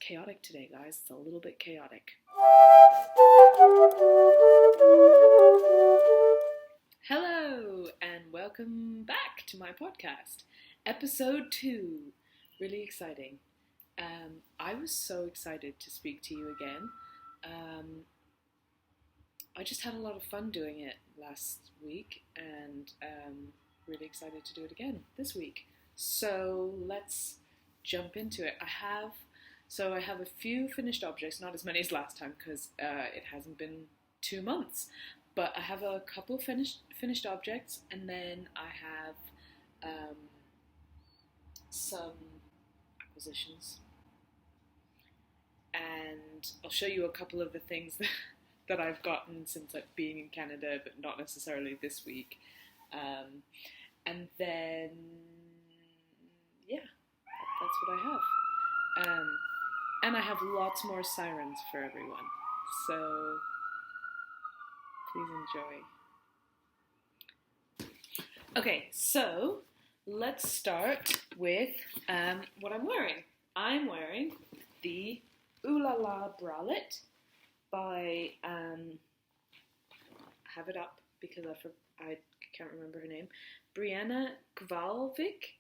chaotic today, guys. It's a little bit chaotic. Hello, and welcome back to my podcast. Episode 2. Really exciting. I was so excited to speak to you again. I just had a lot of fun doing it last week, and really excited to do it again this week. So let's jump into it. I have a few finished objects, not as many as last time because it hasn't been 2 months, but I have a couple finished objects, and then I have some acquisitions, and I'll show you a couple of the things that I've gotten since being in Canada, but not necessarily this week. And then, yeah, that's what I have. And I have lots more sirens for everyone, so please enjoy. Okay, so let's start with what I'm wearing. I'm wearing the Oola La Bralette by, I have it up because I can't remember her name, Brianna Kvalvik,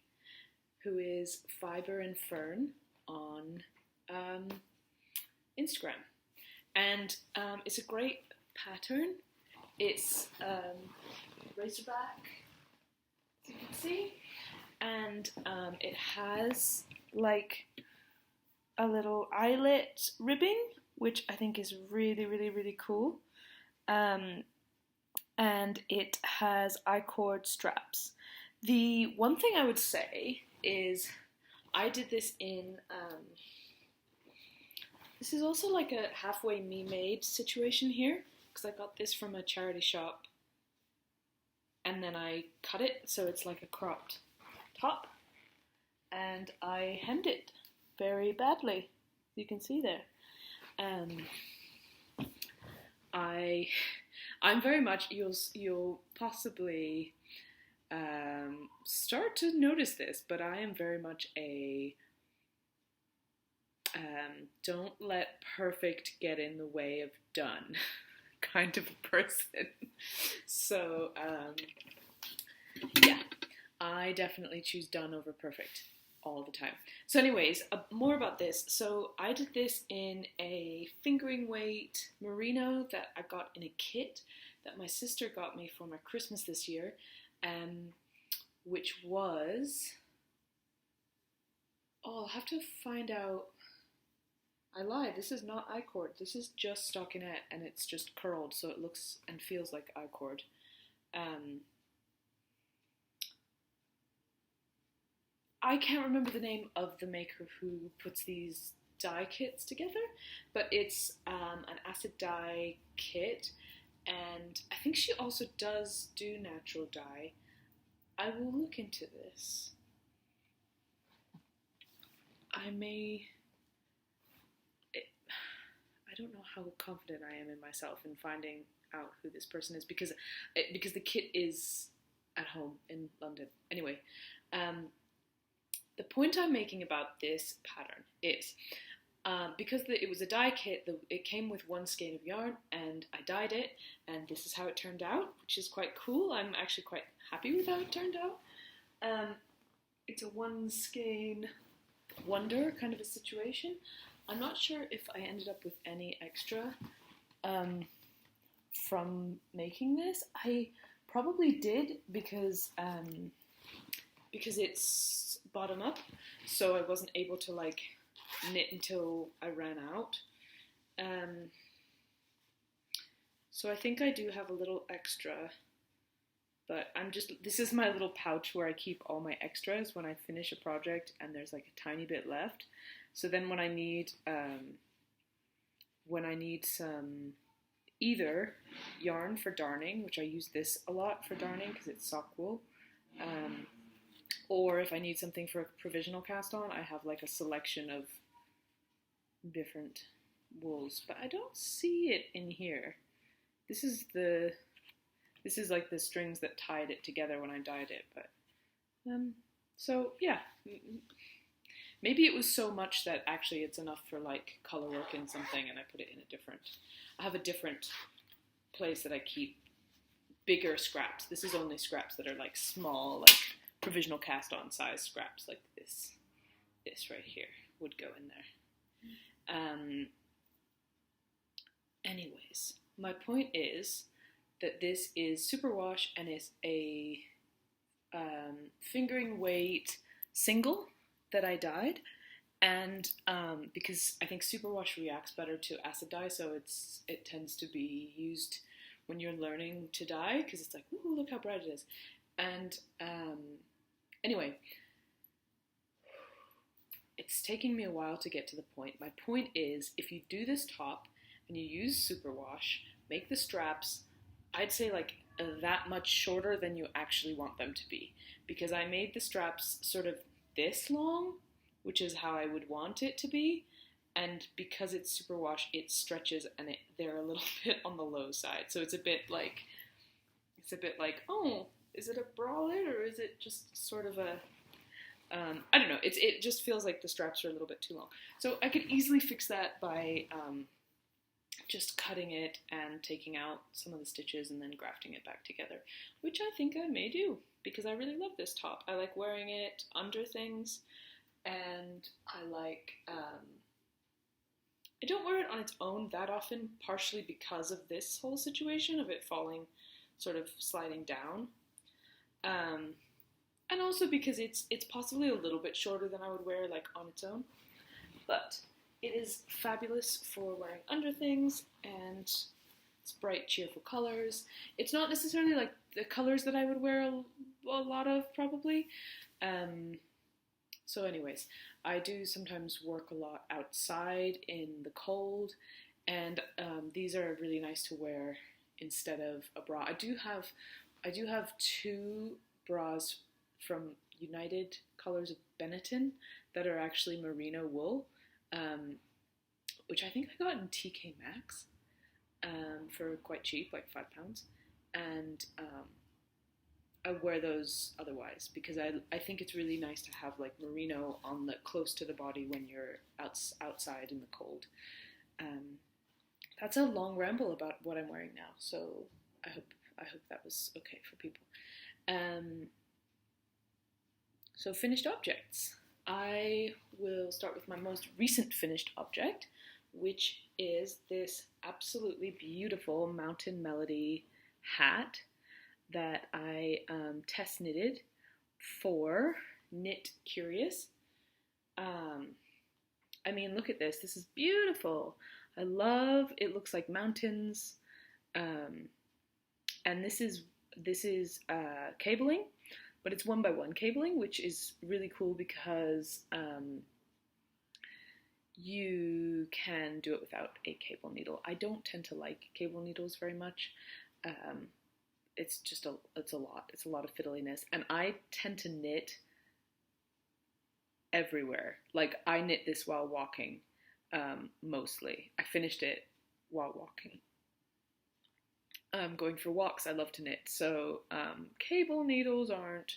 who is Fibre and Fern on Instagram. And it's a great pattern. It's razorback, as you can see, and it has like a little eyelet ribbing, which I think is really, really, really cool. And it has I-cord straps. The one thing I would say is I did this in, this is also like a halfway me-made situation here, because I got this from a charity shop, and then I cut it so it's like a cropped top, and I hemmed it very badly, you can see there. I'm very much, you'll possibly start to notice this, but I am very much a don't let perfect get in the way of done kind of a person. So yeah, I definitely choose done over perfect all the time. So anyways, more about this. So I did this in a fingering weight merino that I got in a kit that my sister got me for my Christmas this year, which was, I'll have to find out. I lied, this is not I-cord, this is just stockinette, and it's just curled, so it looks and feels like I-cord. I can't remember the name of the maker who puts these dye kits together, but it's an acid dye kit, and I think she also does do natural dye. I will look into this. I don't know how confident I am in myself in finding out who this person is because the kit is at home in London. Anyway, the point I'm making about this pattern is because it was a dye kit, it came with one skein of yarn, and I dyed it, and this is how it turned out, which is quite cool. I'm actually quite happy with how it turned out. It's a one skein wonder kind of a situation. I'm not sure if I ended up with any extra from making this. I probably did because it's bottom up, so I wasn't able to like knit until I ran out. So I think I do have a little extra, but this is my little pouch where I keep all my extras when I finish a project and there's like a tiny bit left. So then when I need some either yarn for darning, which I use this a lot for darning because it's sock wool, or if I need something for a provisional cast on, I have like a selection of different wools, but I don't see it in here. This is like the strings that tied it together when I dyed it, but so yeah, maybe it was so much that actually it's enough for like color work in something, and I put it in a different, I have a different place that I keep bigger scraps. This is only scraps that are like small, like provisional cast on size scraps, like this right here would go in there. Anyways, my point is that this is superwash and it's a fingering weight single that I dyed, and because I think superwash reacts better to acid dye, so it tends to be used when you're learning to dye, because it's like, ooh, look how bright it is. And anyway, it's taking me a while to get to the point. My point is, if you do this top and you use superwash, make the straps, I'd say like that much shorter than you actually want them to be, because I made the straps sort of this long, which is how I would want it to be, and because it's superwash, it stretches and they're a little bit on the low side, so it's a bit like, oh, is it a bralette or is it just sort of a, I don't know, it just feels like the straps are a little bit too long. So I could easily fix that by just cutting it and taking out some of the stitches and then grafting it back together, which I think I may do, because I really love this top. I like wearing it under things, and I like, I don't wear it on its own that often, partially because of this whole situation of it falling, sort of sliding down. And also because it's possibly a little bit shorter than I would wear like on its own, but it is fabulous for wearing under things, and it's bright, cheerful colors. It's not necessarily like the colors that I would wear a lot of, probably. So anyways, I do sometimes work a lot outside in the cold, and these are really nice to wear instead of a bra. I do have two bras from United Colors of Benetton that are actually merino wool, which I think I got in TK Maxx for quite cheap, like £5, and I wear those otherwise, because I think it's really nice to have like merino on the close to the body when you're outside in the cold. That's a long ramble about what I'm wearing now, so I hope that was okay for people. So finished objects. I will start with my most recent finished object, which is this absolutely beautiful Mountain Melody hat that I test knitted for Knit Curious. I mean, look at this. This is beautiful. I love, it looks like mountains. And this is cabling, but it's 1x1 cabling, which is really cool because you can do it without a cable needle. I don't tend to like cable needles very much. It's just it's a lot of fiddliness, and I tend to knit everywhere. Like, I knit this while walking, mostly. I finished it while walking. Going for walks, I love to knit, so cable needles aren't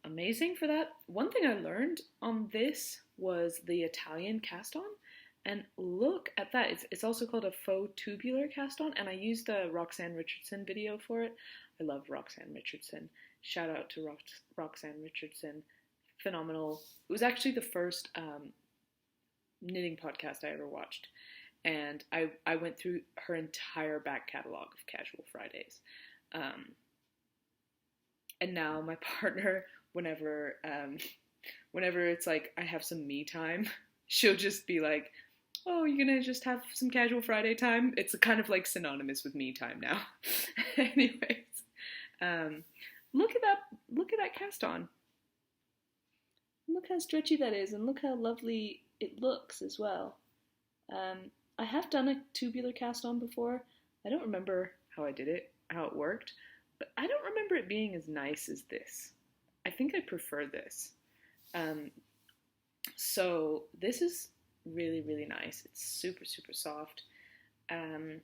amazing for that. One thing I learned on this was the Italian cast on, and look at that. It's also called a faux tubular cast on, and I used the Roxanne Richardson video for it. I love Roxanne Richardson. Shout out to Roxanne Richardson. Phenomenal. It was actually the first knitting podcast I ever watched. And I went through her entire back catalog of Casual Fridays. And now my partner, whenever it's like I have some me time, she'll just be like, oh, you're gonna just have some Casual Friday time? It's kind of like synonymous with me time now. Anyways, look at that cast on. Look how stretchy that is, and look how lovely it looks as well. I have done a tubular cast on before. I don't remember how I did it, how it worked, but I don't remember it being as nice as this. I think I prefer this. So this is really, really nice. It's super, super soft. And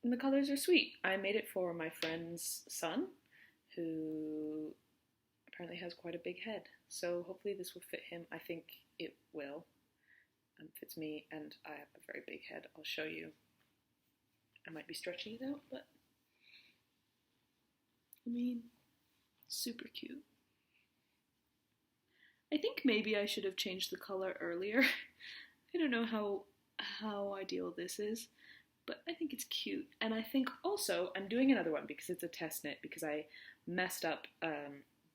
the colors are sweet. I made it for my friend's son, who apparently has quite a big head. So hopefully this will fit him. I think it will. Fits me, and I have a very big head. I'll show you. I might be stretching it out, but I mean, super cute. I think maybe I should have changed the color earlier. I don't know how ideal this is, but I think it's cute. And I think also I'm doing another one because it's a test knit, because I messed up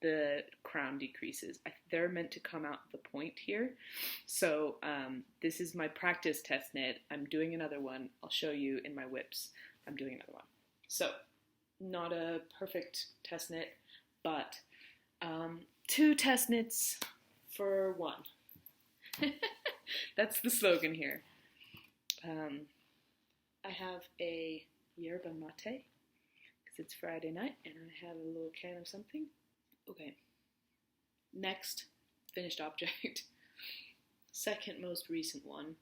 the crown decreases. They're meant to come out the point here. So this is my practice test knit. I'm doing another one. I'll show you in my whips. I'm doing another one. So not a perfect test knit, but 2 test knits for 1. That's the slogan here. I have a yerba mate because it's Friday night and I have a little can of something. Okay, next finished object, second most recent one,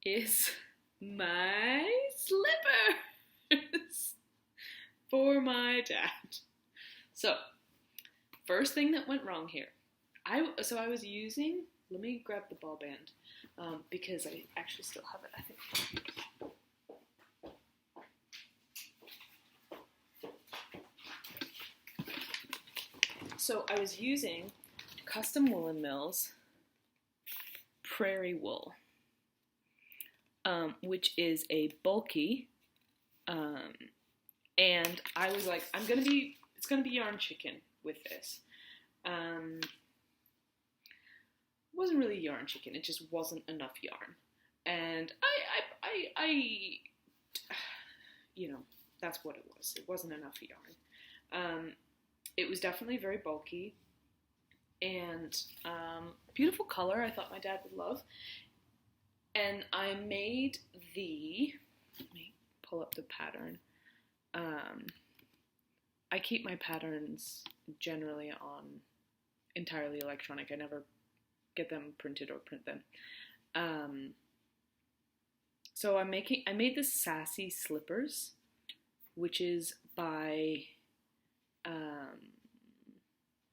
is my slippers for my dad. So, first thing that went wrong here, I was using, let me grab the ball band, because I actually still have it, I think. So I was using custom woolen Mills Prairie wool, which is a bulky, and I was like, it's gonna be yarn chicken with this. It wasn't really yarn chicken, it just wasn't enough yarn. And I you know, that's what it was. It wasn't enough yarn. It was definitely very bulky and beautiful color. I thought my dad would love. And I made let me pull up the pattern. I keep my patterns generally on entirely electronic. I never get them printed or print them. So I made the Sassy Slippers, which is by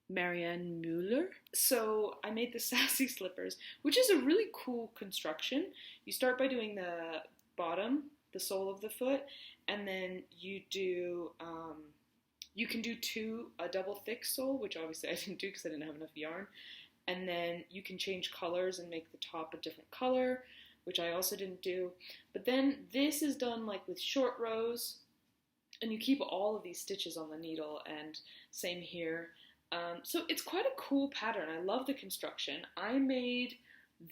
Marianne Muller. So I made the Sassy Slippers, which is a really cool construction. You start by doing the bottom, the sole of the foot, and then you do, you can do a double thick sole, which obviously I didn't do because I didn't have enough yarn. And then you can change colors and make the top a different color, which I also didn't do. But then this is done like with short rows, and you keep all of these stitches on the needle, and same here. So it's quite a cool pattern. I love the construction. I made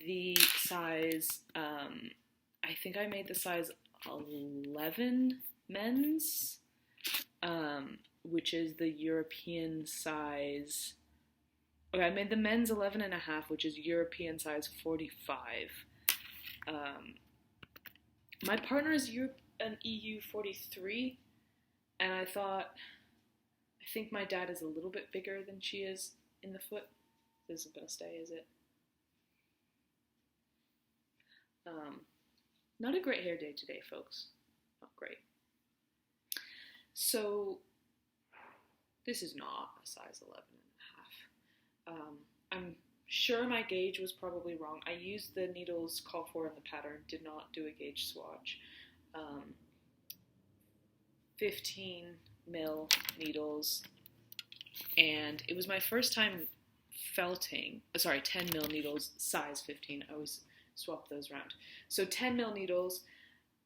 the size, I think I made the size 11 men's, which is the European size. Okay, I made the men's 11.5, which is European size 45. My partner is an EU 43, and I think my dad is a little bit bigger than she is in the foot. This isn't going to stay, is it? Not a great hair day today, folks. Not great. So, this is not a size 11.5. I'm sure my gauge was probably wrong. I used the needles called for in the pattern, did not do a gauge swatch. 15 mil needles, and it was my first time felting, 10 mil needles, size 15, I always swap those around. So 10 mil needles,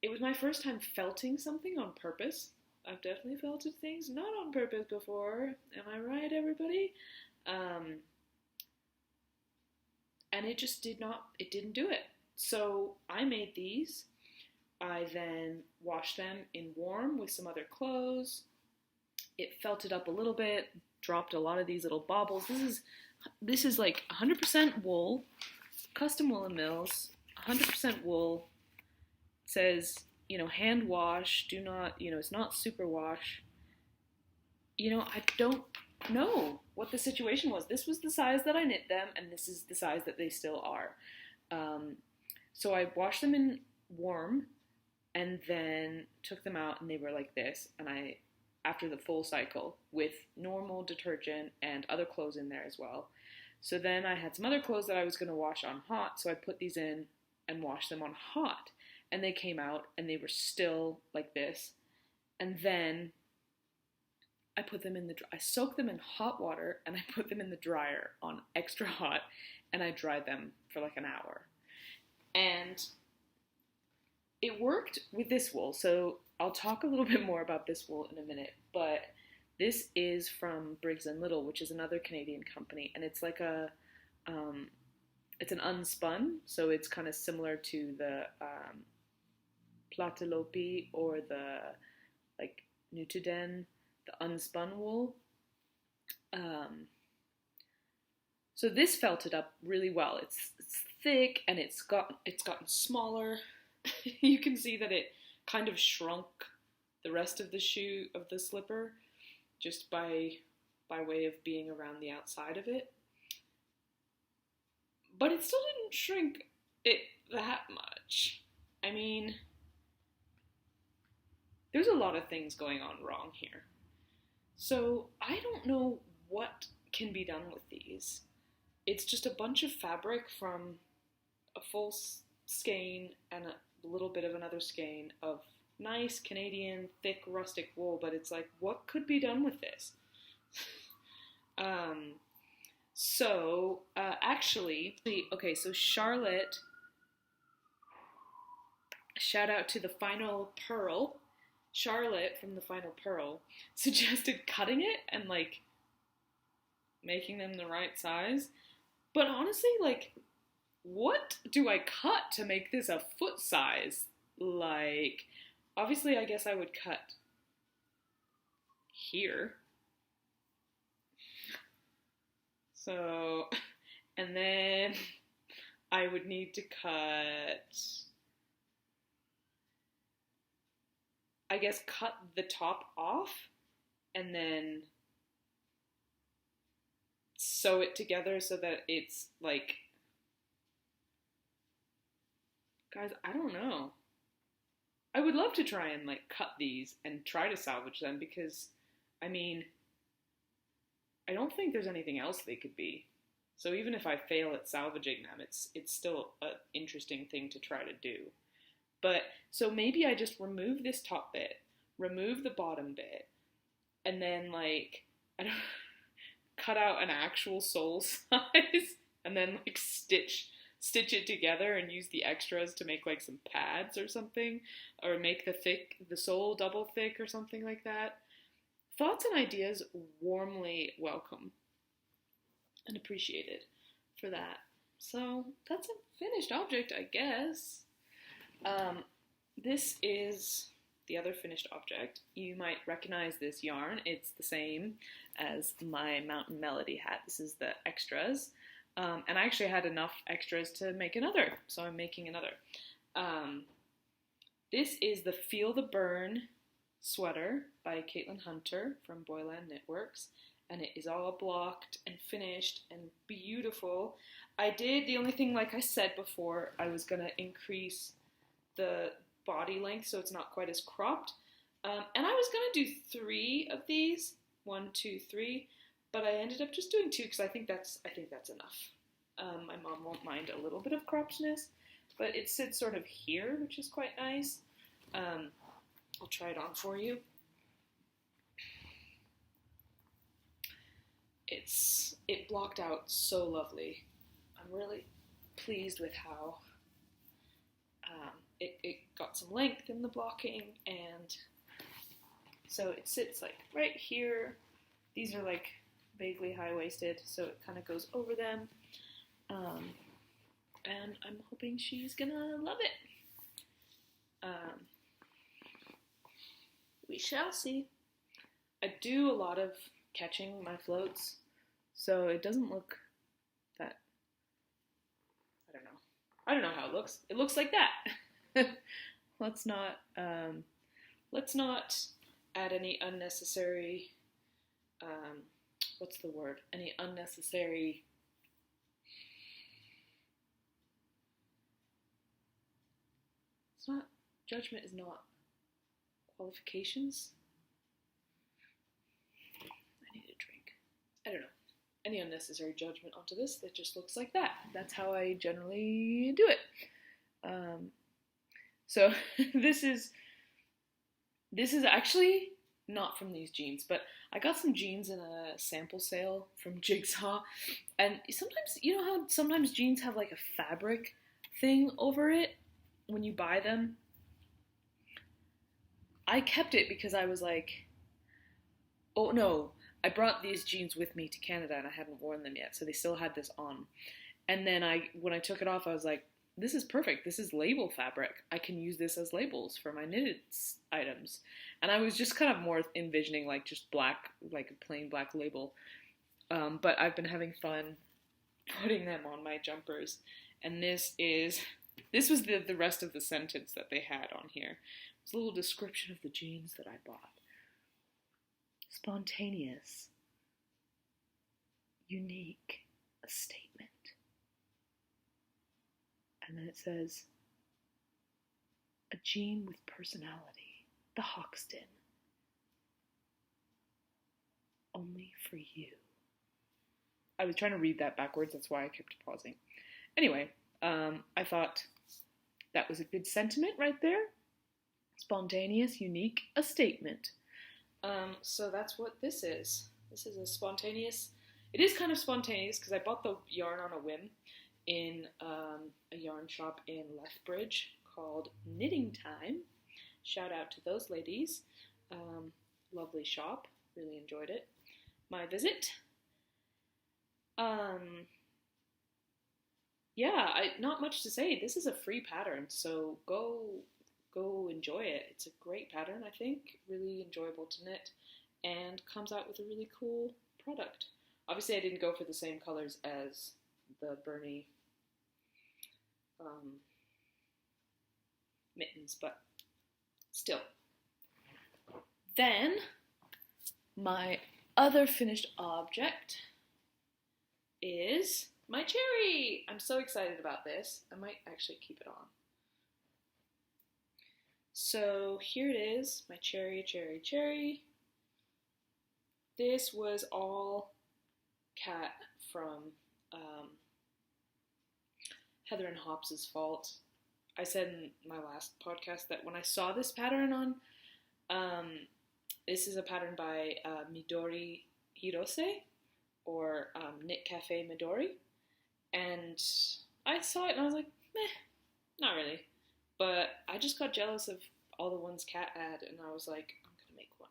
it was my first time felting something on purpose. I've definitely felted things not on purpose before, am I right, everybody? And it just didn't do it. So I made these. I then washed them in warm with some other clothes. It felted up a little bit, dropped a lot of these little baubles. This is like 100% wool, custom woolen Mills, 100% wool. It says, hand wash, do not, it's not super wash. I don't know what the situation was. This was the size that I knit them, and this is the size that they still are. So I washed them in warm, and then took them out, and they were like this, and I after the full cycle with normal detergent and other clothes in there as well. So then I had some other clothes that I was going to wash on hot, so I put these in and washed them on hot. And they came out and they were still like this. And then I put them in I soaked them in hot water and I put them in the dryer on extra hot and I dried them for like an hour. And it worked with this wool. So I'll talk a little bit more about this wool in a minute, but this is from Briggs & Little, which is another Canadian company, and it's like it's an unspun, so it's kind of similar to the Platelopi or the like Nutuden, the unspun wool. So this felted up really well. It's thick and it's gotten smaller. You can see that it kind of shrunk the rest of the shoe of the slipper just by way of being around the outside of it. But it still didn't shrink it that much. I mean, there's a lot of things going on wrong here. So I don't know what can be done with these. It's just a bunch of fabric from a full skein and a little bit of another skein of nice Canadian thick rustic wool, but it's like, what could be done with this? So Charlotte, shout out to the Final Purl, Charlotte from the Final Purl suggested cutting it and like making them the right size. But honestly, like, what do I cut to make this a foot size? Like, obviously, I guess I would cut here. So, and then I would need to cut, I guess, cut the top off and then sew it together so that it's like, guys, I don't know. I would love to try and like cut these and try to salvage them because, I mean, I don't think there's anything else they could be. So even if I fail at salvaging them, it's still an interesting thing to try to do. But, so maybe I just remove this top bit, remove the bottom bit, and then like, I don't cut out an actual sole size, and then like stitch it together and use the extras to make like some pads or something, or make the sole double thick or something like that. Thoughts and ideas warmly welcome and appreciated for that. So that's a finished object, I guess. This is the other finished object. You might recognize this yarn. It's the same as my Mountain Melody hat. This is the extras. And I actually had enough extras to make another, so I'm making another. This is the Feel the Burn sweater by Caitlin Hunter from Boyland Knitworks, and it is all blocked and finished and beautiful. The only thing, like I said before, I was going to increase the body length so it's not quite as cropped, and I was going to do 3 of these, 1, 2, 3, but I ended up just doing 2 because I think that's enough. My mom won't mind a little bit of croppedness, but it sits sort of here, which is quite nice. I'll try it on for you. It blocked out so lovely. I'm really pleased with how it got some length in the blocking, and so it sits like right here. These are like vaguely high-waisted, so it kind of goes over them, and I'm hoping she's gonna love it. We shall see. I do a lot of catching my floats, so it doesn't look that, I don't know how it looks. It looks like that. Let's not add any unnecessary, what's the word? Any unnecessary, judgment is not qualifications. I don't know, any unnecessary judgment onto this. That just looks like that. That's how I generally do it. So this is actually not from these jeans, but I got some jeans in a sample sale from Jigsaw, and sometimes, you know how sometimes jeans have like a fabric thing over it when you buy them? I kept it because I was like, oh no, I brought these jeans with me to Canada and I hadn't worn them yet, so they still had this on. And then when I took it off, I was like, this is perfect. This is label fabric. I can use this as labels for my knitted items. And I was just kind of more envisioning like just black, like a plain black label. But I've been having fun putting them on my jumpers. And this was the rest of the sentence that they had on here. It's a little description of the jeans that I bought. Spontaneous, unique, a statement. And then it says, a jean with personality, the Hoxton. Only for you. I was trying to read that backwards, that's why I kept pausing. Anyway, I thought that was a good sentiment right there. Spontaneous, unique, a statement. So that's what this is. This is a spontaneous, it is kind of spontaneous because I bought the yarn on a whim in a yarn shop in Lethbridge called Knitting Time. Shout out to those ladies. Lovely shop. Really enjoyed it. My visit. Yeah, not much to say. This is a free pattern, so go enjoy it. It's a great pattern, I think. Really enjoyable to knit, and comes out with a really cool product. Obviously, I didn't go for the same colors as the Bernie mittens, but still. Then, my other finished object is my cherry. I'm so excited about this. I might actually keep it on. So here it is, my cherry, cherry, cherry. This was all Kat from Heather and Hobbs's fault. I said in my last podcast that when I saw this pattern on, this is a pattern by Midori Hirose, or Knit Cafe Midori, and I saw it and I was like, meh, not really. But I just got jealous of all the ones Kat had, and I was like, I'm gonna make one.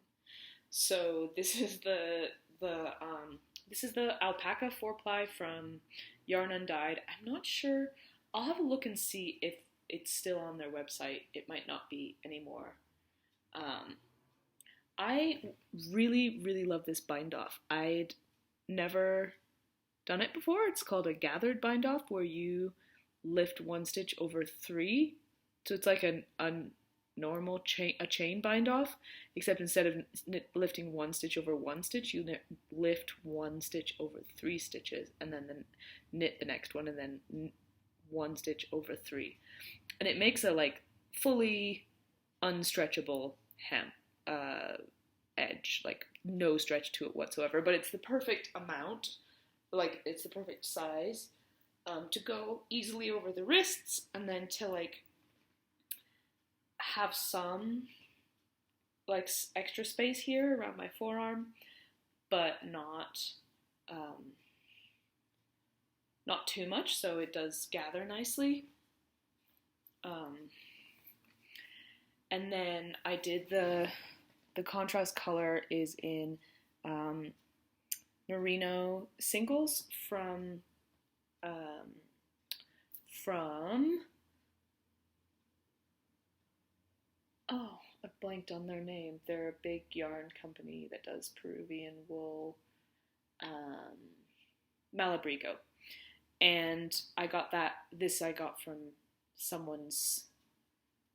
So this is the alpaca 4-ply from Yarn Undyed. I'm not sure. I'll have a look and see if it's still on their website. It might not be anymore. I really, really love this bind off. I'd never done it before. It's called a gathered bind off, where you lift one stitch over 3. So it's like a normal chain bind off, except instead of lifting one stitch over one stitch, you lift one stitch over 3 stitches, and then knit the next one, and then one stitch over 3. And it makes a like fully unstretchable hem edge, like no stretch to it whatsoever, but it's the perfect amount, like it's the perfect size to go easily over the wrists, and then to like have some like extra space here around my forearm, but not too much, so it does gather nicely. And then I did the contrast color is in merino singles from oh, I blanked on their name. They're a big yarn company that does Peruvian wool, Malabrigo. And I got this I got from someone's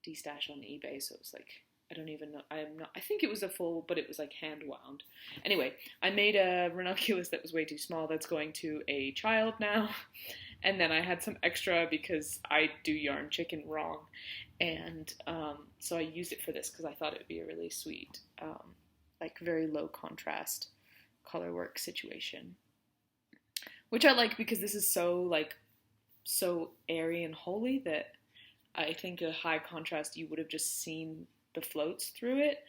destash on eBay, so it was like, I don't even know, I think it was a full, but it was like hand wound. Anyway, I made a ranunculus that was way too small that's going to a child now, and then I had some extra because I do yarn chicken wrong, and so I used it for this because I thought it would be a really sweet, like very low contrast color work situation, which I like because this is so airy and holy that I think a high contrast you would have just seen the floats through it.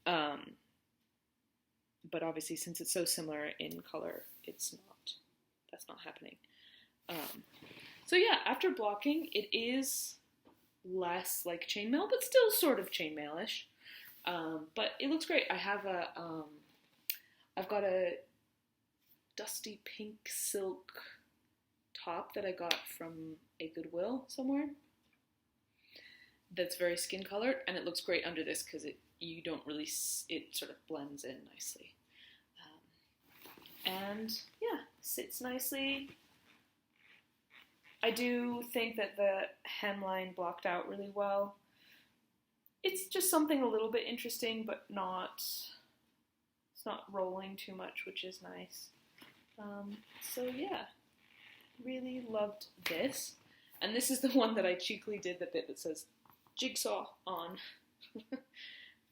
But obviously, since it's so similar in color, that's not happening. So yeah, after blocking, it is less like chainmail, but still sort of chainmail-ish. But it looks great. I've got a dusty pink silk top that I got from a Goodwill somewhere. That's very skin colored, and it looks great under this because it sort of blends in nicely. And yeah, sits nicely. I do think that the hemline blocked out really well. It's just something a little bit interesting, but it's not rolling too much, which is nice. So yeah, really loved this. And this is the one that I cheekily did the bit that says jigsaw on.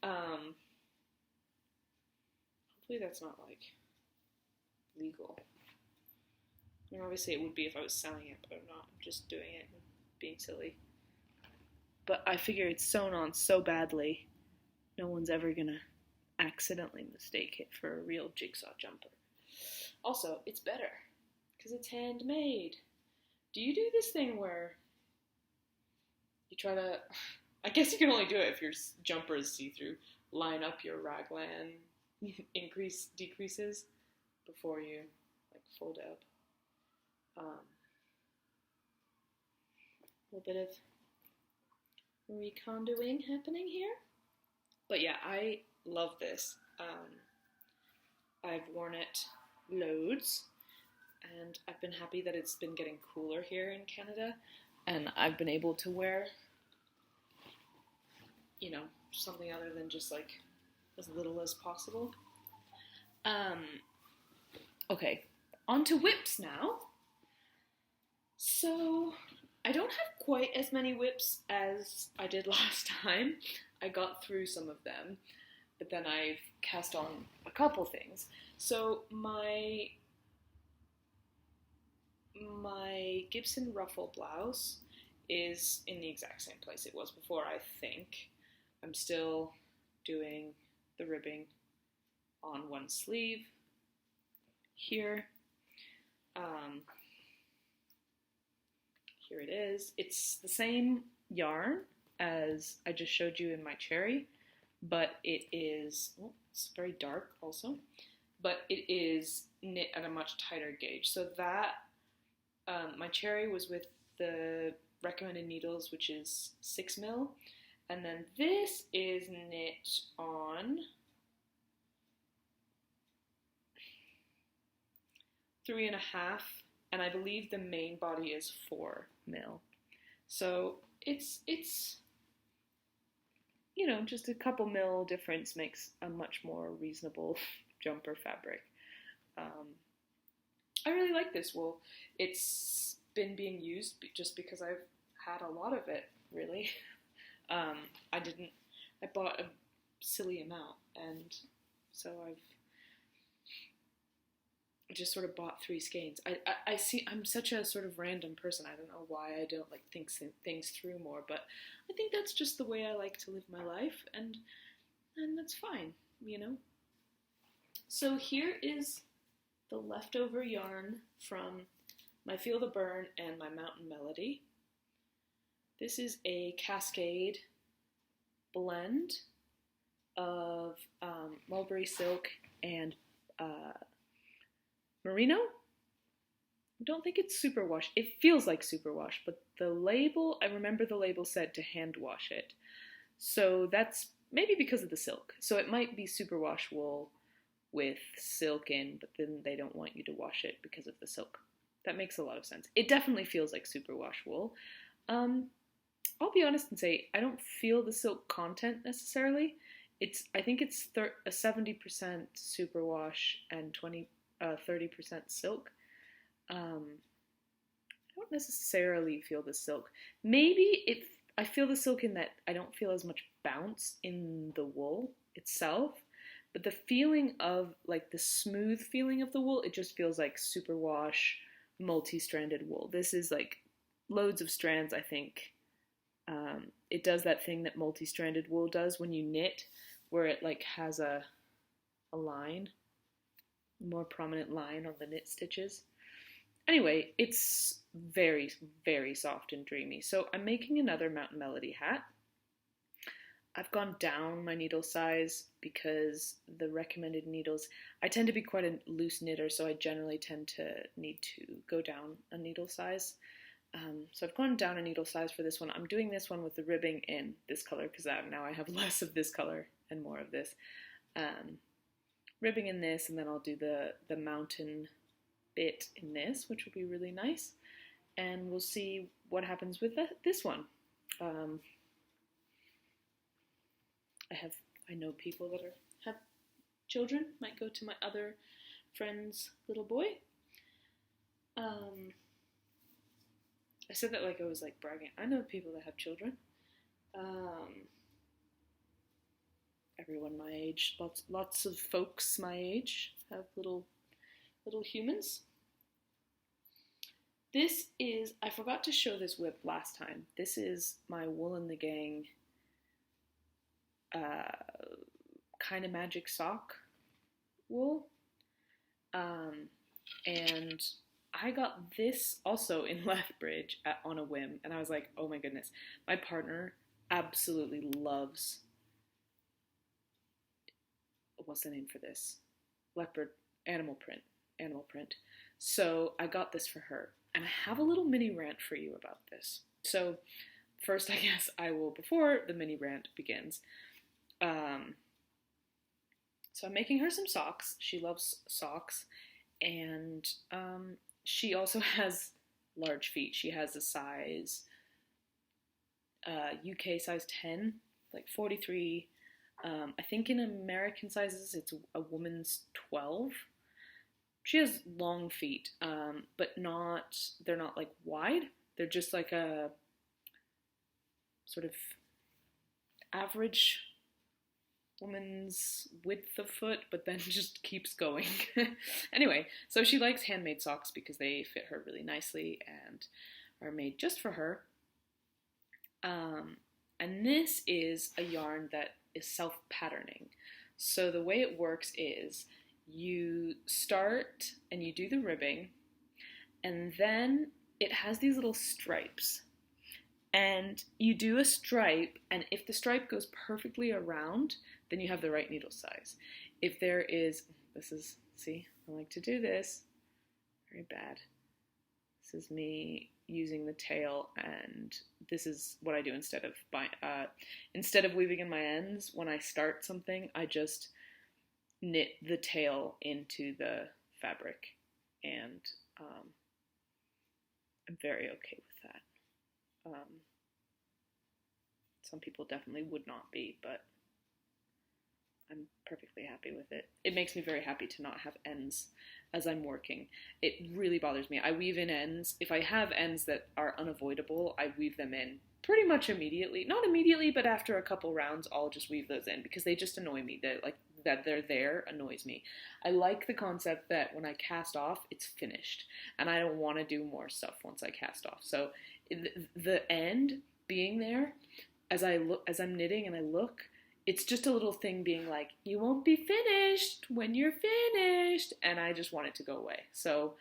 Hopefully that's not like legal. I mean, obviously it would be if I was selling it, but I'm not. I'm just doing it and being silly. But I figure it's sewn on so badly, no one's ever gonna accidentally mistake it for a real jigsaw jumper. Also, it's better because it's handmade. Do you do this thing where you try to, I guess you can only do it if your jumper is see-through, line up your raglan decreases before you like fold up. A little bit of recondoing happening here. But yeah, I love this. I've worn it loads, and I've been happy that it's been getting cooler here in Canada, and I've been able to wear, something other than just like as little as possible. Okay, on to whips now. So, I don't have quite as many whips as I did last time. I got through some of them, but then I've cast on a couple things. So, my Gibson Ruffle blouse is in the exact same place it was before, I think. I'm still doing the ribbing on one sleeve here. Here it is. It's the same yarn as I just showed you in my cherry, but it is, it's very dark also, but it is knit at a much tighter gauge. So that, my cherry was with the recommended needles, which is 6 mil, and then this is knit on 3.5, and I believe the main body is 4 mil. So it's just a couple mil difference makes a much more reasonable jumper fabric. I really like this wool. It's been being used just because I've had a lot of it, really. I bought a silly amount, and so I've just sort of bought 3 skeins. I'm such a sort of random person. I don't know why I don't like think things through more, but I think that's just the way I like to live my life, and that's fine, So here is the leftover yarn from my Feel the Burn and my Mountain Melody. This is a Cascade blend of mulberry silk and merino. I don't think it's superwash. It feels like superwash, but the label, I remember the label said to hand wash it. So that's maybe because of the silk. So it might be superwash wool with silk in, but then they don't want you to wash it because of the silk. That makes a lot of sense. It definitely feels like superwash wool. I'll be honest and say I don't feel the silk content necessarily. I think it's a 70% superwash and 30% silk. I don't necessarily feel the silk. Maybe I feel the silk in that I don't feel as much bounce in the wool itself, but the feeling of, like, the smooth feeling of the wool, it just feels like superwash, multi-stranded wool. This is like loads of strands, I think. It does that thing that multi-stranded wool does when you knit, where it like has a line, a more prominent line on the knit stitches. Anyway, it's very, very soft and dreamy. So I'm making another Mountain Melody hat. I've gone down my needle size because the recommended needles, I tend to be quite a loose knitter, so I generally tend to need to go down a needle size. So I've gone down a needle size for this one. I'm doing this one with the ribbing in this color because now I have less of this color and more of this. Ribbing in this, and then I'll do the mountain bit in this, which will be really nice. And we'll see what happens with this one. I know people that have children. Might go to my other friend's little boy. I said that like I was like bragging. I know people that have children. Everyone my age, lots of folks my age have little humans. This is, I forgot to show this whip last time. This is my Woolen the Gang kind of magic sock wool. And I got this also in Lethbridge on a whim, and I was like, oh my goodness. My partner absolutely loves, what's the name for this? Leopard, animal print. So I got this for her, and I have a little mini rant for you about this. So first, I guess I will, before the mini rant begins, so I'm making her some socks. She loves socks, and she also has large feet. She has a size, UK size 10, like 43. I think in American sizes it's a woman's 12. She has long feet, but they're not like wide. They're just like a sort of average woman's width of foot, but then just keeps going. Anyway, so she likes handmade socks because they fit her really nicely and are made just for her. And this is a yarn that is self-patterning. So the way it works is you start and you do the ribbing, and then it has these little stripes. And you do a stripe, and if the stripe goes perfectly around, then you have the right needle size. If there is, see, I like to do this, very bad. This is me using the tail, and this is what I do instead of weaving in my ends. When I start something, I just knit the tail into the fabric, and I'm very okay with that. Some people definitely would not be, but I'm perfectly happy with it. It makes me very happy to not have ends as I'm working. It really bothers me. I weave in ends. If I have ends that are unavoidable, I weave them in pretty much immediately. Not immediately, but after a couple rounds, I'll just weave those in because they just annoy me. That they're there annoys me. I like the concept that when I cast off, it's finished, and I don't want to do more stuff once I cast off. So the end being there, as I'm knitting and I look, it's just a little thing being like, you won't be finished when you're finished, and I just want it to go away. So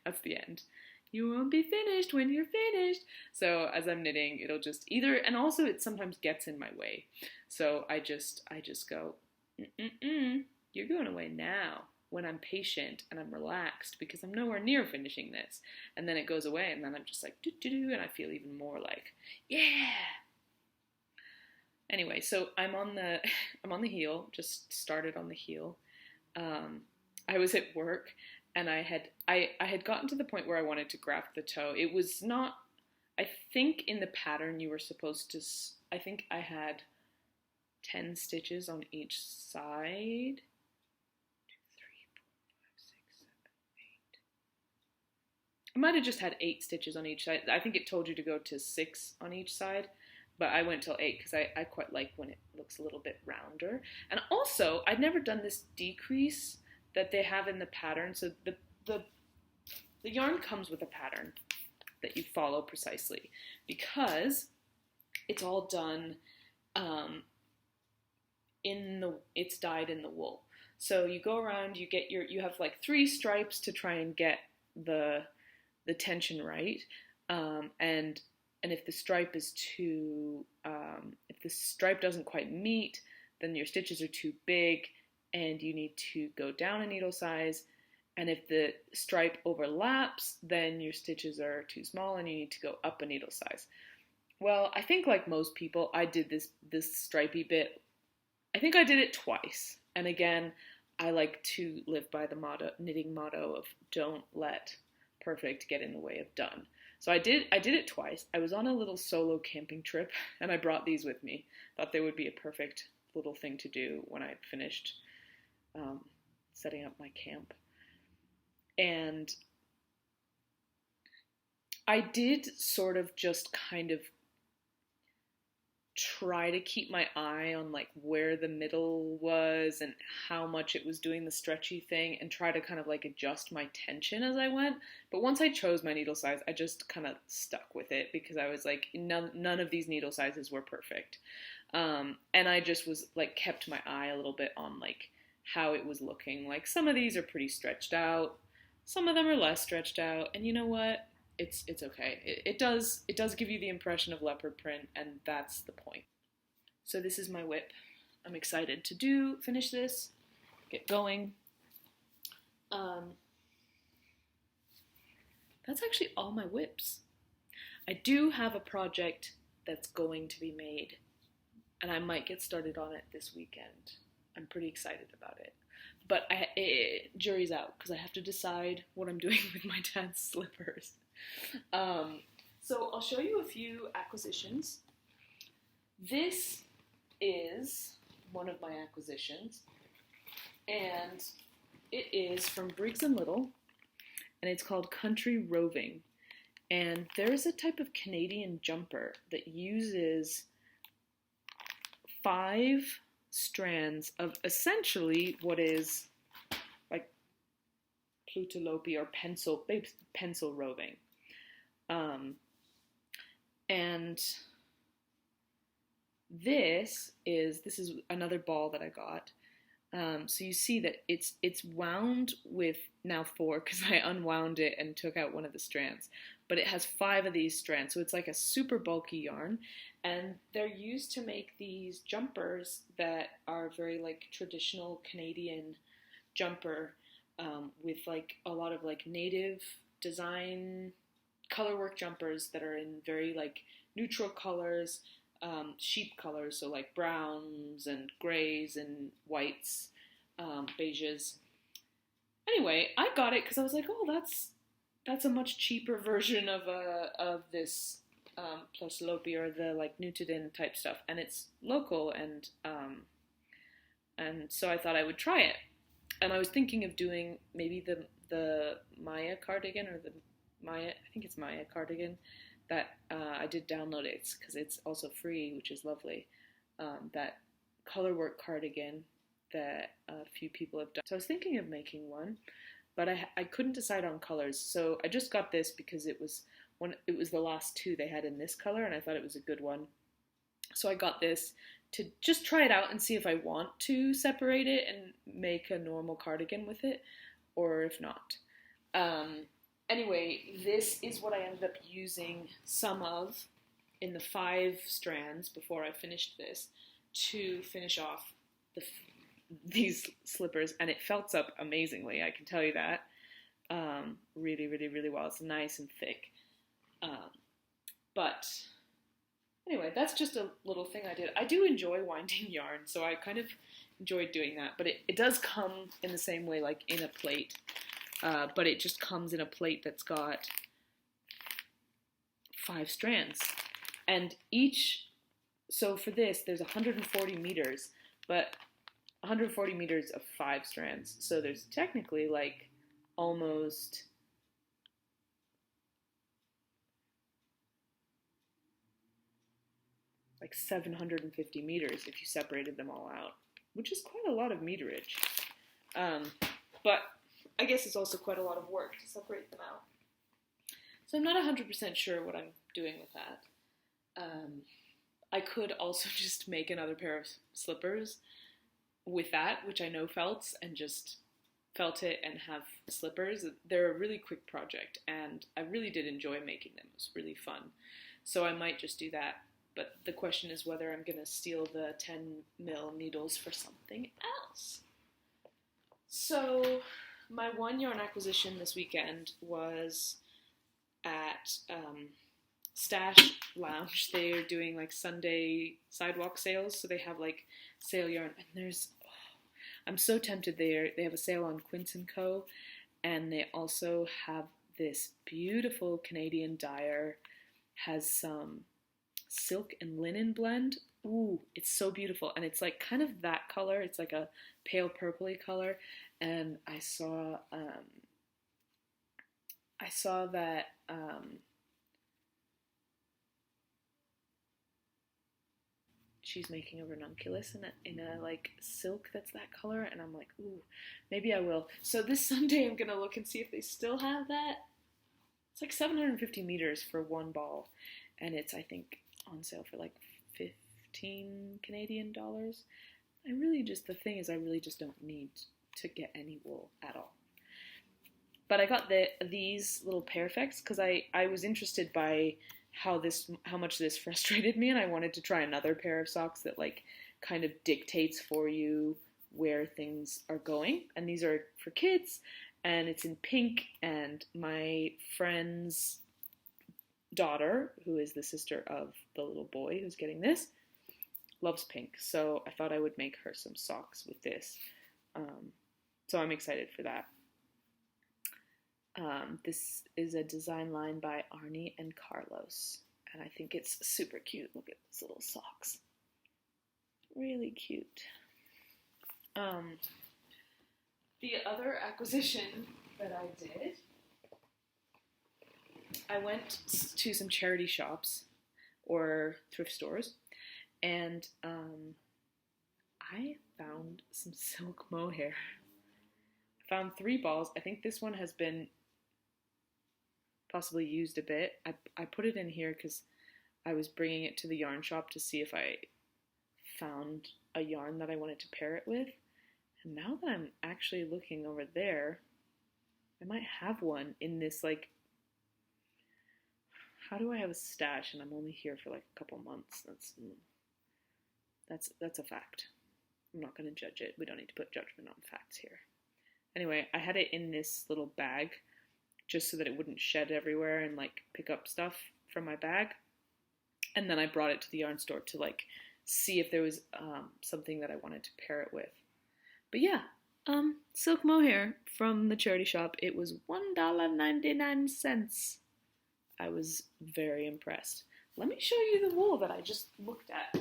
that's the end. You won't be finished when you're finished. So as I'm knitting, it'll just either, and also it sometimes gets in my way. So I just go, you're going away now, when I'm patient and I'm relaxed because I'm nowhere near finishing this. And then it goes away, and then I'm just like, do, and I feel even more like, yeah. Anyway, so I'm on the heel, just started on the heel. I was at work, and I had gotten to the point where I wanted to graft the toe. It was not, I think in the pattern you were supposed to, I think I had 10 stitches on each side. 2, 3, 4, 5, 6, 7, 8. I might have just had 8 stitches on each side. I think it told you to go to 6 on each side, but I went till 8 because I quite like when it looks a little bit rounder. And also, I'd never done this decrease that they have in the pattern. So the yarn comes with a pattern that you follow precisely because it's all done it's dyed in the wool. So you go around, you have like 3 stripes to try and get the tension right, and if the stripe is too, if the stripe doesn't quite meet, then your stitches are too big and you need to go down a needle size. And if the stripe overlaps, then your stitches are too small and you need to go up a needle size. Well, I think like most people, I did this stripey bit. I think I did it twice. And again, I like to live by the knitting motto of don't let perfect get in the way of done. So I did it twice. I was on a little solo camping trip and I brought these with me. Thought they would be a perfect little thing to do when I finished setting up my camp. And I did sort of just kind of try to keep my eye on like where the middle was and how much it was doing the stretchy thing and try to kind of like adjust my tension as I went. But once I chose my needle size, I just kind of stuck with it because I was like, none of these needle sizes were perfect. And I just was like, kept my eye a little bit on like how it was looking. Like some of these are pretty stretched out. Some of them are less stretched out. And you know what? It's okay. It does give you the impression of leopard print, and that's the point. So this is my whip. I'm excited to finish this, get going. That's actually all my whips. I do have a project that's going to be made, and I might get started on it this weekend. I'm pretty excited about it. But jury's out, because I have to decide what I'm doing with my dad's slippers. So I'll show you a few acquisitions. This is one of my acquisitions, and it is from Briggs & Little, and it's called Country Roving. And there's a type of Canadian jumper that uses 5 strands of essentially what is like plutelopi or pencil roving. And this is another ball that I got. So you see that it's wound with now 4 because I unwound it and took out one of the strands. But it has 5 of these strands, so it's like a super bulky yarn. And they're used to make these jumpers that are very like traditional Canadian jumper with like a lot of like native design colorwork jumpers that are in very like neutral colors, sheep colors, so like browns and grays and whites, beiges. Anyway, I got it because I was like, oh, that's a much cheaper version of this plus lopi or the like knitted in type stuff, and it's local, and so I thought I would try it. And I was thinking of doing maybe the Maya cardigan or the Maya, I think it's Maya cardigan, that I did download it because it's also free, which is lovely. That colorwork cardigan that a few people have done. So I was thinking of making one, but I couldn't decide on colors. So I just got this because it was the last 2 they had in this color, and I thought it was a good one. So I got this to just try it out and see if I want to separate it and make a normal cardigan with it, or if not. Anyway, this is what I ended up using some of in the 5 strands before I finished this to finish off these slippers, and it felts up amazingly, I can tell you that. Really, really, really well. It's nice and thick. But anyway, that's just a little thing I did. I do enjoy winding yarn, so I kind of enjoyed doing that, but it does come in the same way, like in a plate. But it just comes in a plate that's got 5 strands. And so for this, there's 140 meters, but 140 meters of 5 strands. So there's technically like almost like 750 meters if you separated them all out, which is quite a lot of meterage. But I guess it's also quite a lot of work to separate them out. So I'm not 100% sure what I'm doing with that. I could also just make another pair of slippers with that, which I know felts, and just felt it and have slippers. They're a really quick project, and I really did enjoy making them. It was really fun. So I might just do that. But the question is whether I'm going to steal the 10 mil needles for something else. So my one yarn acquisition this weekend was at Stash Lounge. They're doing like Sunday sidewalk sales, so they have like sale yarn, and I'm so tempted. They have a sale on Quince & Co, and they also have this beautiful Canadian dyer, has some silk and linen blend. Ooh, it's so beautiful, and it's like kind of that color. It's like a pale purpley color, and I saw that she's making a ranunculus in a like silk that's that color, and I'm like, ooh, maybe I will. So this Sunday I'm gonna look and see if they still have that. It's like 750 meters for one ball, and it's, I think, on sale for like 15 Canadian dollars. The thing is, I really just don't need to get any wool at all. But I got these little Perfects because I was interested by how much this frustrated me, and I wanted to try another pair of socks that like kind of dictates for you where things are going. And these are for kids, and it's in pink, and my friend's daughter, who is the sister of the little boy who's getting this, loves pink, so I thought I would make her some socks with this. So I'm excited for that. This is a design line by Arnie and Carlos, and I think it's super cute. Look at these little socks. Really cute. The other acquisition that I did, I went to some charity shops or thrift stores, and I found some silk mohair. I found 3 balls. I think this one has been possibly used a bit. I put it in here because I was bringing it to the yarn shop to see if I found a yarn that I wanted to pair it with. And now that I'm actually looking over there, I might have one in this, like, how do I have a stash and I'm only here for like a couple months? That's a fact. I'm not going to judge it. We don't need to put judgment on facts here. Anyway, I had it in this little bag just so that it wouldn't shed everywhere and like pick up stuff from my bag. And then I brought it to the yarn store to like see if there was something that I wanted to pair it with. But yeah, silk mohair from the charity shop. It was $1.99. I was very impressed. Let me show you the wool that I just looked at.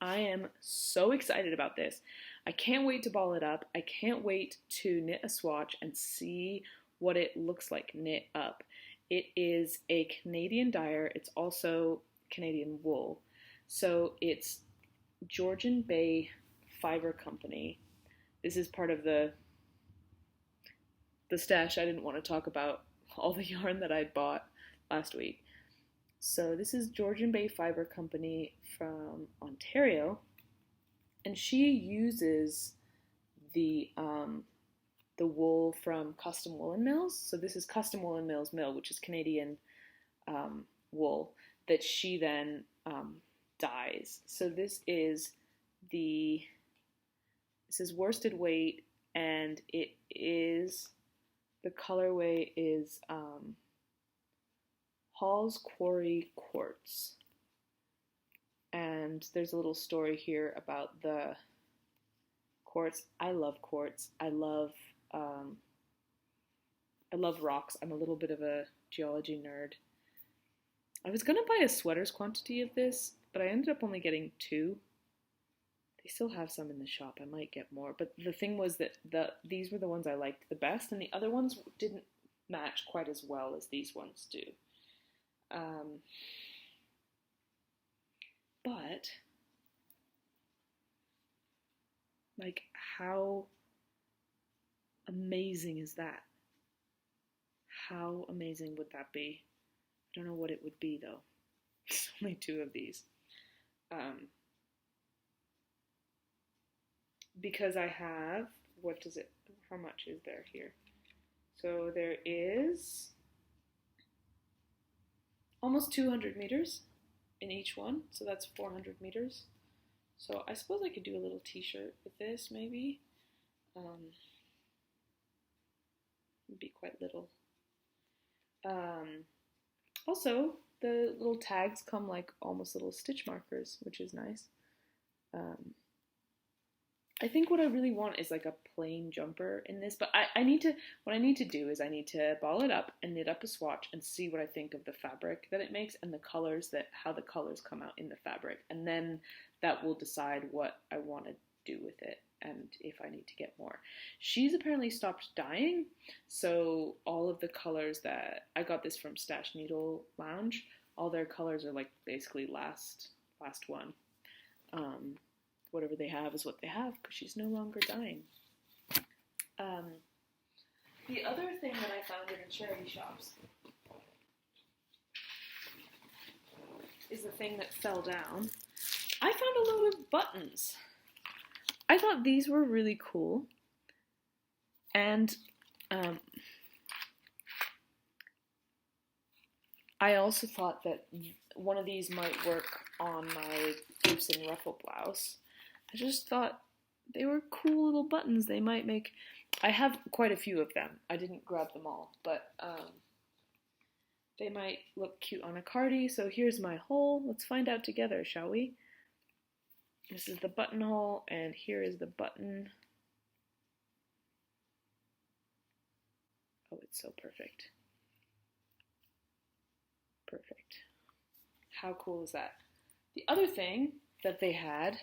I am so excited about this. I can't wait to ball it up. I can't wait to knit a swatch and see what it looks like knit up. It is a Canadian dyer. It's also Canadian wool. So it's Georgian Bay Fibre Company. This is part of the stash. I didn't want to talk about all the yarn that I bought last week. So this is Georgian Bay Fibre Company from Ontario, and she uses the wool from Custom Woolen Mills. So this is Custom Woolen Mills Mill, which is Canadian wool that she then dyes. So this is worsted weight, and it is, the colorway is Hall's Quarry Quartz. And there's a little story here about the quartz. I love quartz. I love rocks. I'm a little bit of a geology nerd. I was gonna buy a sweater's quantity of this, but I ended up only getting 2. They still have some in the shop. I might get more. But the thing was that these were the ones I liked the best, and the other ones didn't match quite as well as these ones do. but like, how amazing is that? How amazing would that be? I don't know what it would be though. There's only 2 of these. Because I have, how much is there here? So there is almost 200 meters in each one, so that's 400 meters. So I suppose I could do a little t-shirt with this, maybe. It'd be quite little. Also, the little tags come like almost little stitch markers, which is nice. I think what I really want is like a plain jumper in this, but what I need to do is I need to ball it up and knit up a swatch and see what I think of the fabric that it makes and the colors, how the colors come out in the fabric, and then that will decide what I want to do with it and if I need to get more. She's apparently stopped dyeing, so all of the colors that I got this from Stash Needle Lounge, all their colors are like basically last one. Whatever they have is what they have because she's no longer dyeing. The other thing that I found in the charity shops is the thing that fell down. I found a load of buttons. I thought these were really cool, and I also thought that one of these might work on my Gibson Ruffle blouse. I just thought they were cool little buttons. They might make... I have quite a few of them. I didn't grab them all, but they might look cute on a cardie. So here's my hole. Let's find out together, shall we? This is the buttonhole, and here is the button. Oh, it's so perfect. Perfect. How cool is that? The other thing that they had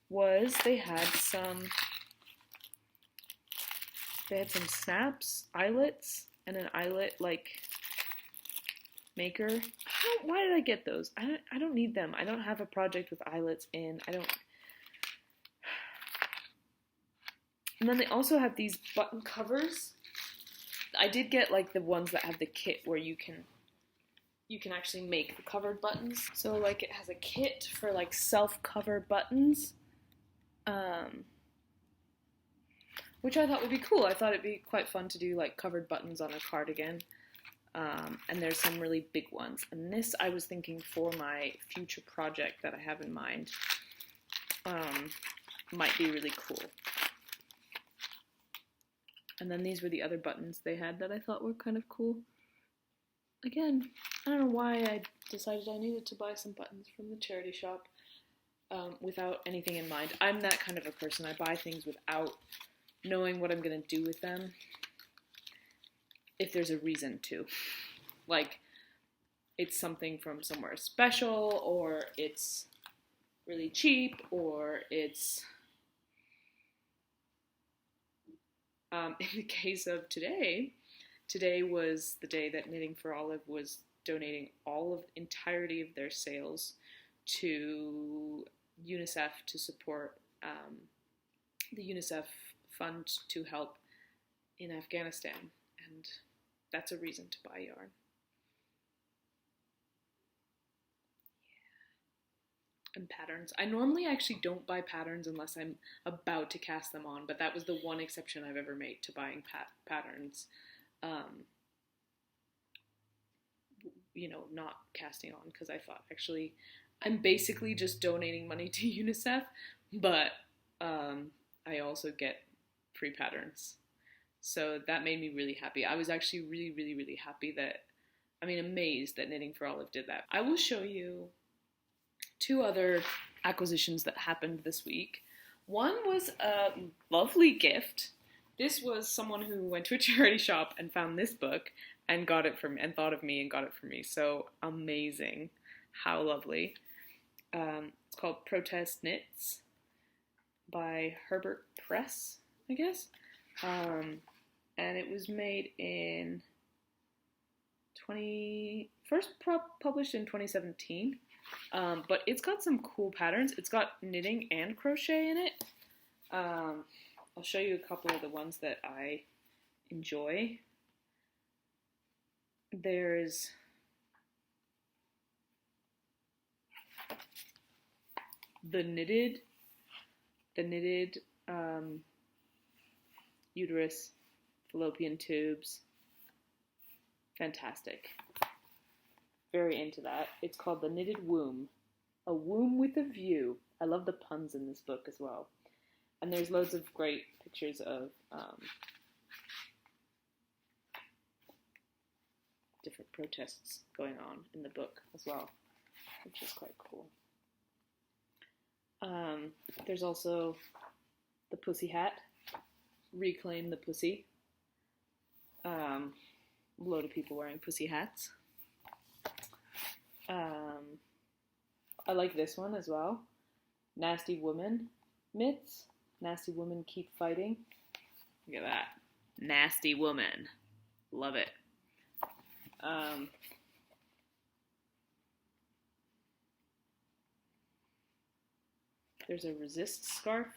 was they had some snaps, eyelets, and an eyelet like maker. Why did I get those? I don't need them. I don't have a project with eyelets in. And then they also have these button covers. I did get like the ones that have the kit where you can actually make the covered buttons. So like it has a kit for like self-cover buttons. Which I thought would be cool. I thought it'd be quite fun to do like covered buttons on a cardigan. And there's some really big ones. And this I was thinking for my future project that I have in mind might be really cool. And then these were the other buttons they had that I thought were kind of cool. Again, I don't know why I decided I needed to buy some buttons from the charity shop without anything in mind. I'm that kind of a person. I buy things without knowing what I'm going to do with them if there's a reason to. Like, it's something from somewhere special, or it's really cheap, or it's... in the case of today was the day that Knitting for Olive was donating entirety of their sales to UNICEF to support the UNICEF fund to help in Afghanistan, and that's a reason to buy yarn. Yeah. And patterns. I normally actually don't buy patterns unless I'm about to cast them on, but that was the one exception I've ever made to buying patterns. Not casting on, because I thought actually I'm basically just donating money to UNICEF, but I also get free patterns. So that made me really happy. I was actually really, really, really happy amazed that Knitting for Olive did that. I will show you 2 other acquisitions that happened this week. One was a lovely gift. This was someone who went to a charity shop and found this book and got it from, and thought of me and got it for me. So amazing. How lovely. It's called Protest Knits by Herbert Press, I guess. And it was made in published in 2017. But it's got some cool patterns. It's got knitting and crochet in it. I'll show you a couple of the ones that I enjoy. There's the knitted uterus fallopian tubes. Fantastic. Very into that. It's called the knitted womb. A womb with a view. I love the puns in this book as well. And there's loads of great pictures of different protests going on in the book as well, which is quite cool. There's also the pussy hat. Reclaim the pussy. A load of people wearing pussy hats. I like this one as well. Nasty woman mitts. Nasty woman keep fighting. Look at that. Nasty woman. Love it. There's a resist scarf.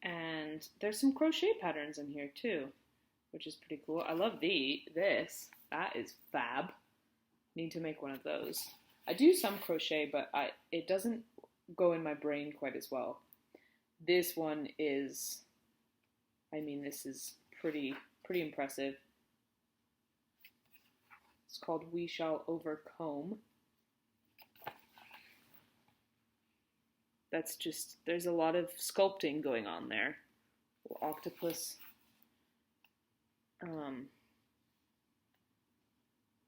And there's some crochet patterns in here too, which is pretty cool. I love this. That is fab. Need to make one of those. I do some crochet, but it doesn't go in my brain quite as well. This one is, this is pretty impressive. It's called We Shall Overcome. That's just, there's a lot of sculpting going on there. Little octopus.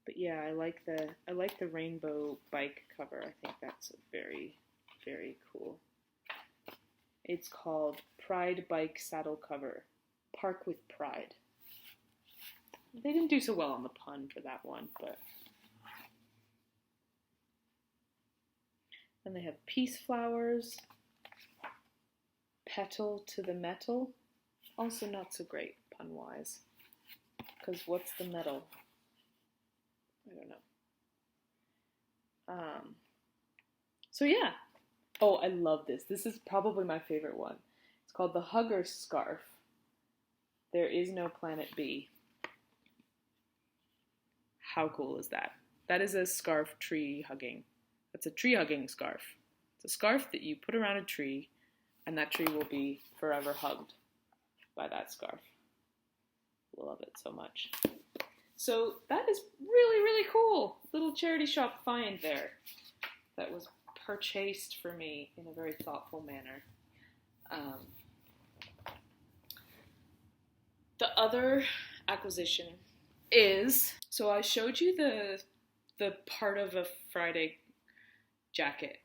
But yeah, I like the rainbow bike cover. I think that's very, very cool. It's called Pride Bike Saddle Cover. Park with Pride. They didn't do so well on the pun for that one, but. And they have peace flowers. Petal to the metal. Also not so great pun-wise. Because what's the metal? I don't know. So yeah. Oh, I love this. This is probably my favorite one. It's called the Hugger Scarf. There is no planet B. How cool is that? That is a scarf tree hugging. That's a tree hugging scarf. It's a scarf that you put around a tree, and that tree will be forever hugged by that scarf. Love it so much. So that is really, really cool. Little charity shop find there. That was purchased for me in a very thoughtful manner. The other acquisition is, so I showed you the part of a Friday jacket,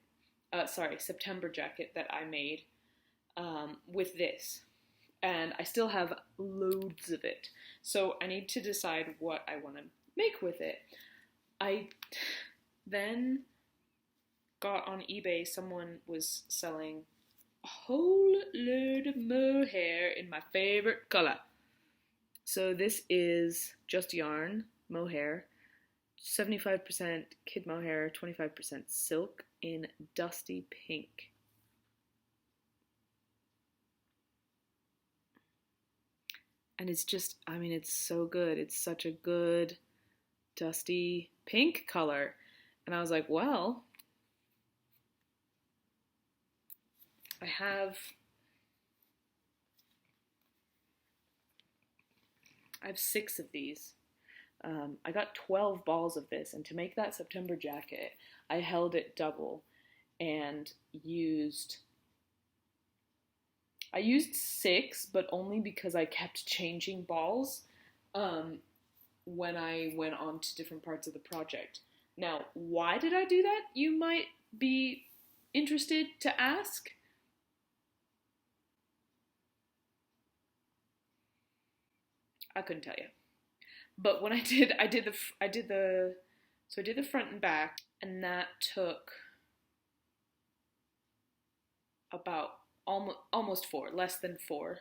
September jacket that I made with this. And I still have loads of it. So I need to decide what I want to make with it. I then got on eBay, someone was selling a whole load of mohair in my favorite color. So this is just yarn, mohair, 75% kid mohair, 25% silk in dusty pink. And it's just, it's so good. It's such a good dusty pink color. And I was like, well, I have 6 of these. I got 12 balls of this, and to make that September jacket, I held it double and used 6, but only because I kept changing balls when I went on to different parts of the project. Now, why did I do that? You might be interested to ask. I couldn't tell you. But when I did the front and back, and that took about almost 4, less than 4.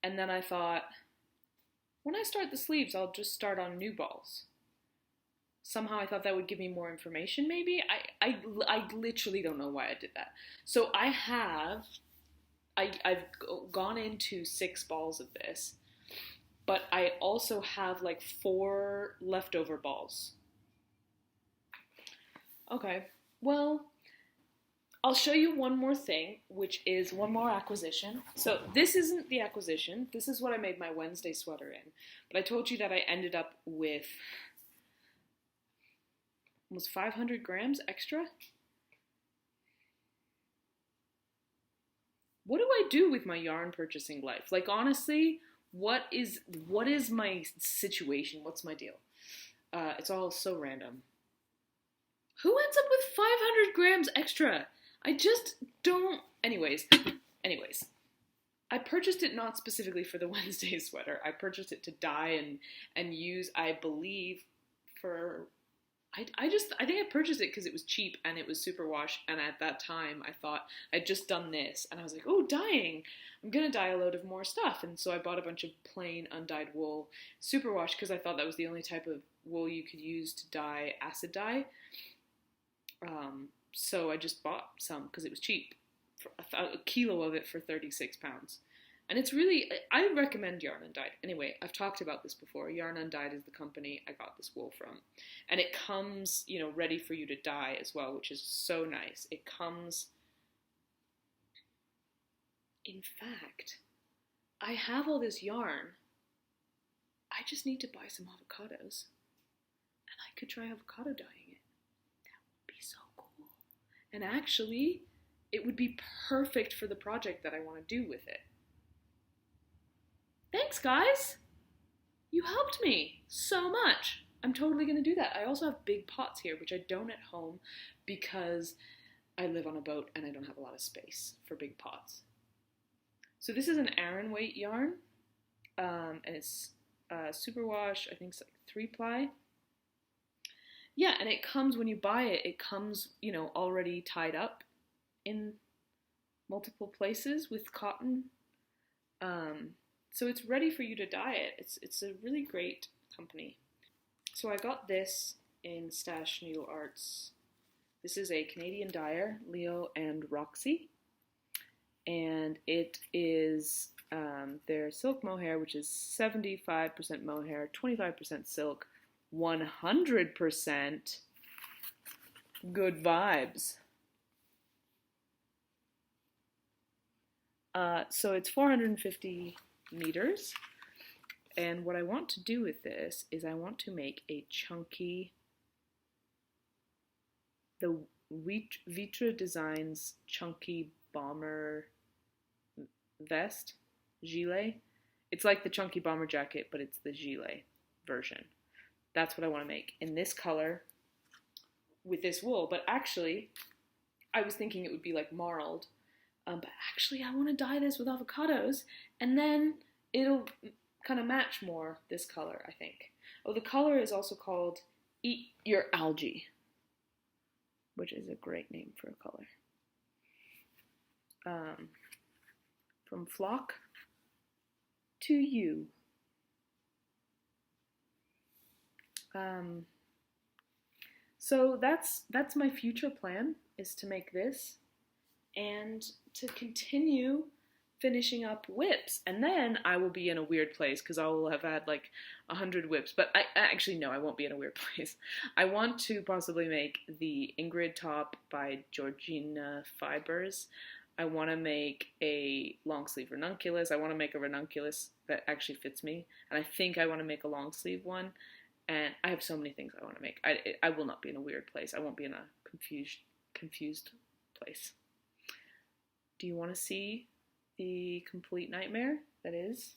And then I thought, When I start the sleeves, I'll just start on new balls. Somehow I thought that would give me more information, maybe? I literally don't know why I did that. So I've gone into 6 balls of this, but I also have like 4 leftover balls. Okay, well, I'll show you one more thing, which is one more acquisition. So this isn't the acquisition. This is what I made my Wednesday sweater in. But I told you that I ended up with almost 500 grams extra. What do I do with my yarn purchasing life? Like, honestly, what is my situation? What's my deal? It's all so random. Who ends up with 500 grams extra? I just don't. Anyways, I purchased it not specifically for the Wednesday sweater. I purchased it to dye and use, I believe, for. I think I purchased it because it was cheap and it was superwash, and at that time I thought I'd just done this and I was like, oh, dyeing, I'm gonna dye a load of more stuff, and so I bought a bunch of plain undyed wool superwash because I thought that was the only type of wool you could use to dye acid dye. So I just bought some because it was cheap, for a kilo of it for 36 pounds. And it's really, I recommend Yarn Undyed. Anyway, I've talked about this before. Yarn Undyed is the company I got this wool from. And it comes, ready for you to dye as well, which is so nice. It comes, in fact, I have all this yarn. I just need to buy some avocados. And I could try avocado dyeing it. That would be so cool. And actually, it would be perfect for the project that I want to do with it. Thanks, guys! You helped me so much. I'm totally going to do that. I also have big pots here, which I don't at home because I live on a boat and I don't have a lot of space for big pots. So this is an Aran weight yarn, and it's superwash. I think it's like 3-ply. Yeah, and it comes, when you buy it, it comes, already tied up in multiple places with cotton. So it's ready for you to dye it. It's a really great company. So I got this in Stash Needle Arts. This is a Canadian dyer, Leo and Roxy. And it is their silk mohair, which is 75% mohair, 25% silk, 100% good vibes. So it's 450 meters, and what I want to do with this is I want to make a chunky, the Vitra Designs chunky bomber vest, gilet. It's like the chunky bomber jacket, but it's the gilet version. That's what I want to make in this color with this wool, but actually I was thinking it would be like marled. But actually, I want to dye this with avocados, and then it'll kind of match more this color, I think. Oh, the color is also called Eat Your Algae, which is a great name for a color. From Flock to You. So that's my future plan, is to make this and to continue finishing up whips, and then I will be in a weird place because I will have had like 100 whips. But I actually, no, I won't be in a weird place. I want to possibly make the Ingrid top by Georgina Fibers. I want to make a long sleeve ranunculus. I want to make a ranunculus that actually fits me, and I think I want to make a long sleeve one. And I have so many things I want to make. I will not be in a weird place. I won't be in a confused place. Do you want to see the complete nightmare that is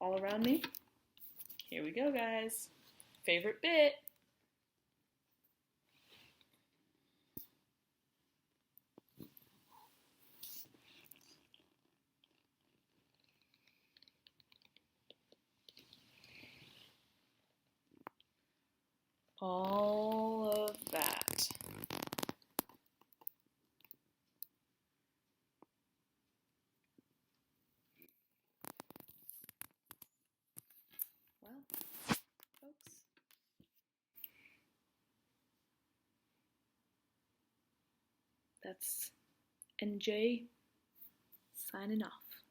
all around me? Here we go, guys. Favorite bit. All of that. that's NJ signing off.